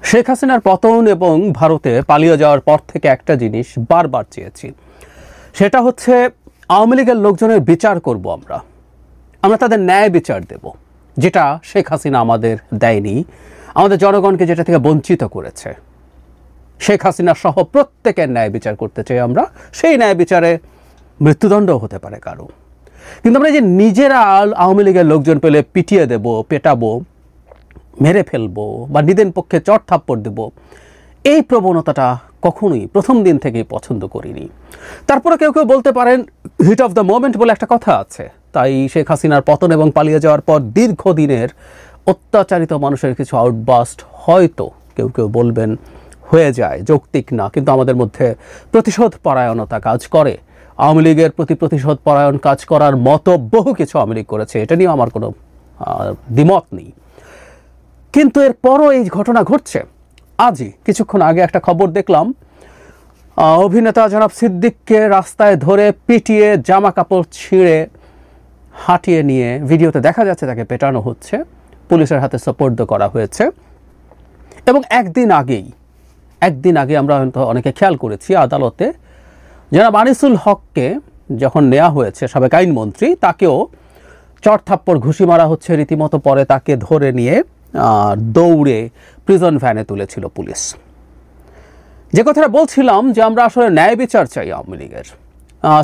শেখ হাসিনার পতন এবং ভারতে পালিয়ে যাওয়ার পর থেকে একটা জিনিস বারবার চেয়েছি, সেটা হচ্ছে আওয়ামী লীগের লোকজনের বিচার করব। আমরা তাদের ন্যায় বিচার দেব, যেটা শেখ হাসিনা আমাদের দেয়নি, আমাদের জনগণকে যেটা থেকে বঞ্চিত করেছে। শেখ হাসিনা সহ প্রত্যেকের ন্যায় বিচার করতে চাই আমরা। সেই ন্যায় বিচারে মৃত্যুদণ্ডও হতে পারে কারো। কিন্তু আমরা যে নিজেরা আওয়ামী লীগের লোকজন পেলে পিটিয়ে দেব, পেটাবো, মেরে ফেলবো বা নিদেন পক্ষে চট থাপ্পড় দেব, এই প্রবণতাটা কখনোই প্রথম দিন থেকেই পছন্দ করিনি। তারপরে কেউ কেউ বলতে পারেন হিট অফ দ্য মোমেন্ট বলে একটা কথা আছে, তাই শেখ হাসিনার পতন এবং পালিয়ে যাওয়ার পর দীর্ঘদিনের অত্যাচারিত মানুষের কিছু আউটবাস্ট হয়তো কেউ কেউ বলবেন হয়ে যায়, যৌক্তিক না, কিন্তু আমাদের মধ্যে প্রতিশোধ পরায়ণতা কাজ করে। আওয়ামী লীগের প্রতি প্রতিশোধ পরায়ণ কাজ করার মতো বহু কিছু আওয়ামী লীগ করেছে, এটা নিয়ে আমার কোনো দ্বিমত নেই। কিন্তু এরপরও এই ঘটনা ঘটছে। আজই কিছুক্ষণ আগে একটা খবর দেখলাম, অভিনেতা জনাব সিদ্দিককে রাস্তায় ধরে পিটিয়ে জামা কাপড় ছিঁড়ে হাঁটিয়ে নিয়ে ভিডিওতে দেখা যাচ্ছে তাকে পেটানো হচ্ছে, পুলিশের হাতে সোপর্দ করা হয়েছে। এবং একদিন আগে আমরা হয়তো অনেকে খেয়াল করেছি, আদালতে জনাব আনিসুল হককে যখন নেওয়া হয়েছে, সাবেক আইনমন্ত্রী, তাকেও চট থাপ্পড় ঘুষি মারা হচ্ছে রীতিমতো। পরে তাকে ধরে নিয়ে দৌড়ে প্রিজন ভ্যানে তুলেছিল পুলিশ। যে কথাটা বলছিলাম যে আমরা আসলে ন্যায় বিচার চাই আওয়ামী লীগের।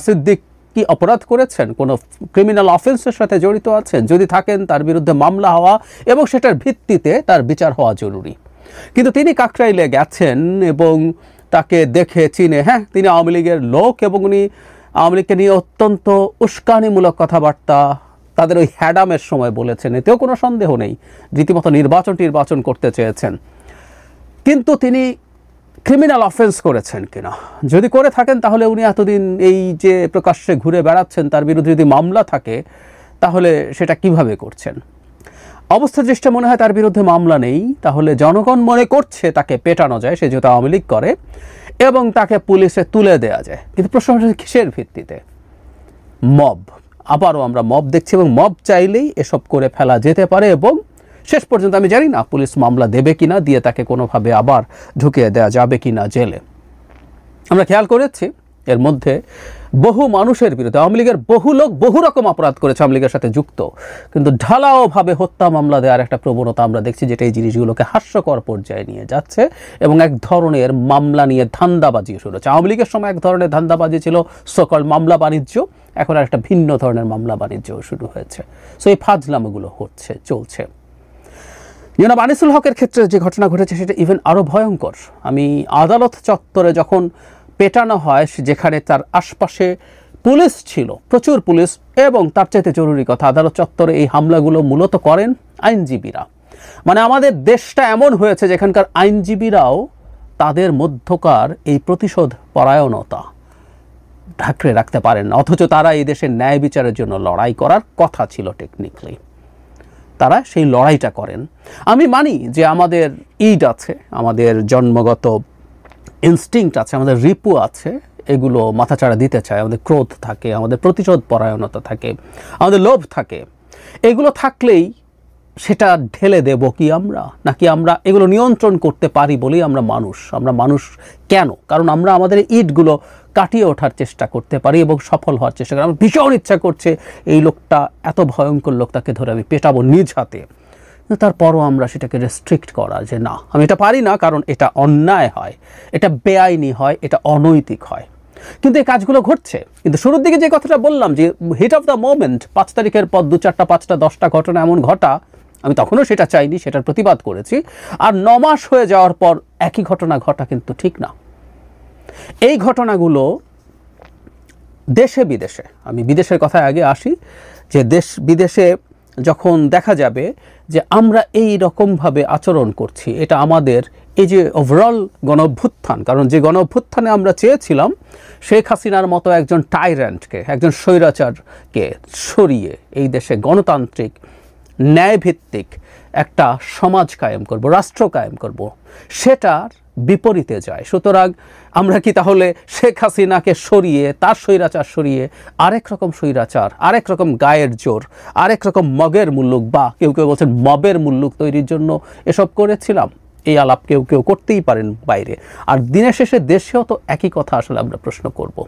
সিদ্দিক কি অপরাধ করেছেন, কোনো ক্রিমিনাল অফেন্সের সাথে জড়িত আছেন? যদি থাকেন তার বিরুদ্ধে মামলা হওয়া এবং সেটার ভিত্তিতে তার বিচার হওয়া জরুরি। কিন্তু তিনি কাকরাইলে গেছেন এবং তাকে দেখে চিনে, হ্যাঁ তিনি আওয়ামী লীগের লোক এবং উনি আওয়ামী লীগকে নিয়ে অত্যন্ত উস্কানিমূলক কথাবার্তা তাদের ওই হ্যাডামের সময় বলেছেন, এতেও কোনো সন্দেহ নেই, রীতিমতো নির্বাচন করতে চেয়েছেন। কিন্তু তিনি ক্রিমিনাল অফেন্স করেছেন কিনা, যদি করে থাকেন তাহলে উনি এতদিন এই যে প্রকাশ্যে ঘুরে বেড়াচ্ছেন, তার বিরুদ্ধে যদি মামলা থাকে তাহলে সেটা কিভাবে করছেন? অবস্থা দৃষ্টে মনে হয় তার বিরুদ্ধে মামলা নেই, তাহলে জনগণ মনে করছে তাকে পেটানো যায়, সে যেহেতু আওয়ামী লীগ করে, এবং তাকে পুলিশে তুলে দেওয়া যায়। কিন্তু প্রশ্ন হচ্ছে কিসের ভিত্তিতে? মব। আবারও আমরা মব দেখছি, এবং মব চাইলেই এসব করে ফেলা যেতে পারে। এবং শেষ পর্যন্ত আমি জানি না পুলিশ মামলা দেবে কিনা, দিয়ে তাকে কোনোভাবে আবার ঢুকিয়ে দেওয়া যাবে কিনা জেলে। আমরা খেয়াল করেছি এর মধ্যে বহু মানুষের বিরুদ্ধে আওয়ামী লীগের বহু লোক বহু রকম অপরাধ করেছে আওয়ামী লীগের সাথে যুক্ত, কিন্তু ঢালাওভাবে হত্যা মামলা দেওয়ার একটা প্রবণতা আমরা দেখছি, যেটা এই জিনিসগুলোকে হাস্যকর পর্যায়ে নিয়ে যাচ্ছে এবং এক ধরনের মামলা নিয়ে ধান্দাবাজি শুরু হচ্ছে। আওয়ামী লীগের সময় এক ধরনের ধান্দাবাজি ছিল, সকল মামলা বাণিজ্য, এখন আর একটা ভিন্ন ধরনের মামলা বাণিজ্য শুরু হয়েছে। সো এই ফাজলামগুলো চলছে। জনাব আনিসুল হকের ক্ষেত্রে যে ঘটনা ঘটেছে সেটা ইভেন আরও ভয়ঙ্কর। আমি আদালত চত্বরে যখন পেটানো হয়, যেখানে তার আশপাশে পুলিশ ছিল, প্রচুর পুলিশ, এবং তার চাইতে জরুরি কথা, আদালত চত্বরে এই হামলাগুলো মূলত করেন আইনজীবীরা। মানে আমাদের দেশটা এমন হয়েছে যেখানকার আইনজীবীরাও তাদের মধ্যকার এই প্রতিশোধ পরায়ণতা ঢাকরে রাখতে পারেন না, অথচ তারা এই দেশের ন্যায় বিচারের জন্য লড়াই করার কথা ছিল। টেকনিক্যালি তারা সেই লড়াইটা করেন। আমি মানি যে আমাদের ইড আছে, আমাদের জন্মগত ইনস্টিংক্ট আছে, আমাদের রিপু আছে, এগুলো মাথাচাড়া দিতে চায়। আমাদের ক্রোধ থাকে, আমাদের প্রতিশোধ পরায়ণতা থাকে, আমাদের লোভ থাকে। এগুলো থাকলেই সেটা ঢেলে দেব কি আমরা, নাকি আমরা এগুলো নিয়ন্ত্রণ করতে পারি বলেই আমরা মানুষ কেন? কারণ আমরা আমাদের ইটগুলো কাটিয়ে ওঠার চেষ্টা করতে পারি এবং সফল হওয়ার চেষ্টা করি। আমার ভীষণ ইচ্ছা করছে এই লোকটা এত ভয়ঙ্কর লোক, তাকে ধরে আমি পেটাবো নিজ হাতে, কিন্তু তারপরও আমরা সেটাকে রেস্ট্রিক্ট করা, যে না আমি এটা পারি না, কারণ এটা অন্যায় হয়, এটা বেআইনি হয়, এটা অনৈতিক হয়। কিন্তু এই কাজগুলো ঘটছে। কিন্তু শুরুর দিকে যে কথাটা বললাম যে হিট অফ দ্য মোমেন্ট, 5 তারিখের পর 2-4টা 5টা 10টা ঘটনা এমন ঘটা, আমি তখনও সেটা চাইনি, সেটার প্রতিবাদ করেছি। আর 9 মাস হয়ে যাওয়ার পর একই ঘটনা ঘটা কিন্তু ঠিক না। এই ঘটনাগুলো দেশে বিদেশে, আমি বিদেশের কথায় আগে আসি, যে দেশ বিদেশে যখন দেখা যাবে যে আমরা এই রকমভাবে আচরণ করছি, এটা আমাদের এই যে ওভারঅল গণঅভ্যুত্থান, কারণ যে গণঅভ্যুত্থানে আমরা চেয়েছিলাম শেখ হাসিনার মতো একজন টাইরেন্টকে, একজন স্বৈরাচারকে সরিয়ে এই দেশে গণতান্ত্রিক ন্যায়ভিত্তিক একটা সমাজ কায়েম করব, রাষ্ট্র কায়েম করব, সেটার বিপরীতে যায়। সুতরাং আমরা কি তাহলে শেখ হাসিনাকে সরিয়ে, তার স্বৈরাচার সরিয়ে আরেক রকম স্বৈরাচার, আরেক রকম গায়ের জোর, আরেক রকম মগের মুল্লুক, বা কেউ কেউ বলছেন মবের মুল্লুক তৈরির জন্য এসব করেছিলাম? এই আলাপ কেউ কেউ করতেই পারেন বাইরে, আর দিনের শেষে দেশেও তো একই কথা আসলে আমরা প্রশ্ন করব।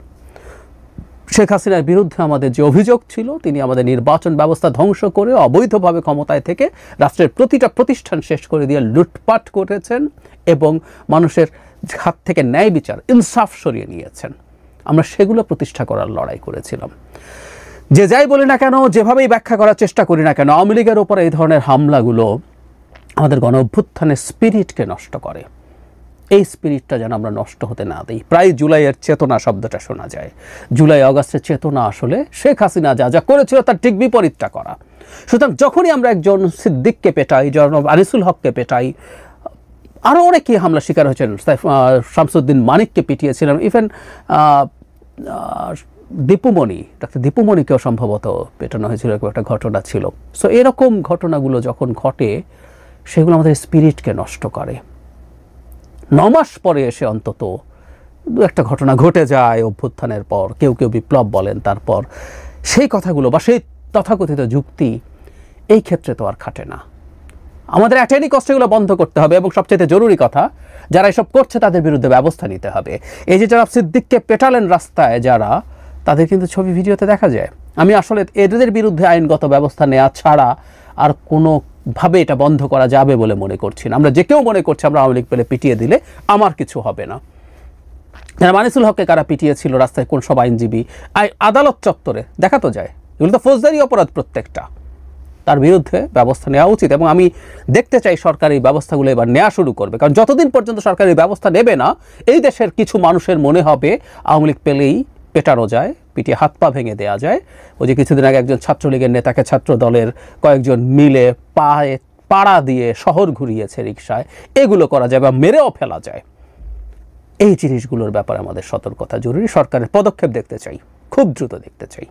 শেখ হাসিনার বিরুদ্ধে আমাদের যে অভিযোগ ছিল, তিনি আমাদের নির্বাচন ব্যবস্থা ধ্বংস করে অবৈধভাবে ক্ষমতায় থেকে রাষ্ট্রের প্রতিটা প্রতিষ্ঠান শেষ করে দিয়ে লুটপাট করেছেন এবং মানুষের হাত থেকে ন্যায় বিচার, ইনসাফ সরিয়ে নিয়েছেন। আমরা সেগুলো প্রতিষ্ঠা করার লড়াই করেছিলাম। যে যাই বলি না কেন, যেভাবেই ব্যাখ্যা করার চেষ্টা করি না কেন, আওয়ামী লীগের ওপর এই ধরনের হামলাগুলো আমাদের গণ অভ্যুত্থানের স্পিরিটকে নষ্ট করে। এই স্পিরিটটা যেন আমরা নষ্ট হতে না দিই। প্রায় জুলাইয়ের চেতনা শব্দটা শোনা যায়। জুলাই আগস্টের চেতনা আসলে শেখ হাসিনা যা যা করেছিল তার ঠিক বিপরীতটা করা। সুতরাং যখনই আমরা একজন সিদ্দিককে পেটাই, জনাব আনিসুল হককে পেটাই, আরও অনেকেই হামলা শিকার হয়েছেন, শামসুদ্দিন মানিককে পিটিয়েছিলাম, ইভেন দীপুমণি, ডাক্তার দীপুমণিকেও সম্ভবত পেটানো হয়েছিল, একটা ঘটনা ছিল। সো এরকম ঘটনাগুলো যখন ঘটে সেগুলো আমাদের স্পিরিটকে নষ্ট করে। 9 মাস পরে এসে অন্তত দু একটা ঘটনা ঘটে যায় অভ্যুত্থানের পর, কেউ কেউ বিপ্লব বলেন, তারপর সেই কথাগুলো বা সেই তথাকথিত যুক্তি এই ক্ষেত্রে তো আর খাটে না। আমাদের অ্যাট এনি কস্ট এগুলো বন্ধ করতে হবে, এবং সবচেয়ে জরুরি কথা, যারা এসব করছে তাদের বিরুদ্ধে ব্যবস্থা নিতে হবে। এই যে যারা সিদ্দিককে পেটালেন রাস্তায়, যারা, তাদের কিন্তু ছবি ভিডিওতে দেখা যায়। আমি আসলে এদের বিরুদ্ধে আইনগত ব্যবস্থা নেওয়া ছাড়া আর কোনোভাবে এটা বন্ধ করা যাবে বলে মনে করছি না। আমরা যে কেউ মনে করছি আমরা আওয়ামী লীগ পেলে পিটিয়ে দিলে আমার কিছু হবে না। যারা আনিসুল হককে কারা পিটিয়েছিল রাস্তায়, কোন সব আইনজীবী, আদালত চত্বরে দেখা তো যায়। এগুলো তো ফৌজদারি অপরাধ প্রত্যেকটা। তার বিরুদ্ধে ব্যবস্থা নেওয়া উচিত, এবং আমি দেখতে চাই সরকার এই ব্যবস্থাগুলো এবার নেওয়া শুরু করবে। কারণ যতদিন পর্যন্ত সরকার এই ব্যবস্থা নেবে না, এই দেশের কিছু মানুষের মনে হবে আওয়ামী লীগ পেলেই পেটানো যায়, পিটিয়ে হাত পা ভেঙে দেওয়া যায়। ওই যে কিছুদিন আগে একজন ছাত্রলীগের নেতাকে ছাত্র দলের কয়েকজন মিলে পাড়া দিয়ে শহর ঘুরিয়েছে রিকশায়, এগুলো করা যায় বা মেরেও ফেলা যায়। এই জিনিসগুলোর ব্যাপারে আমাদের সতর্কতা জরুরি। সরকারের পদক্ষেপ দেখতে চাই, খুব দ্রুত দেখতে চাই।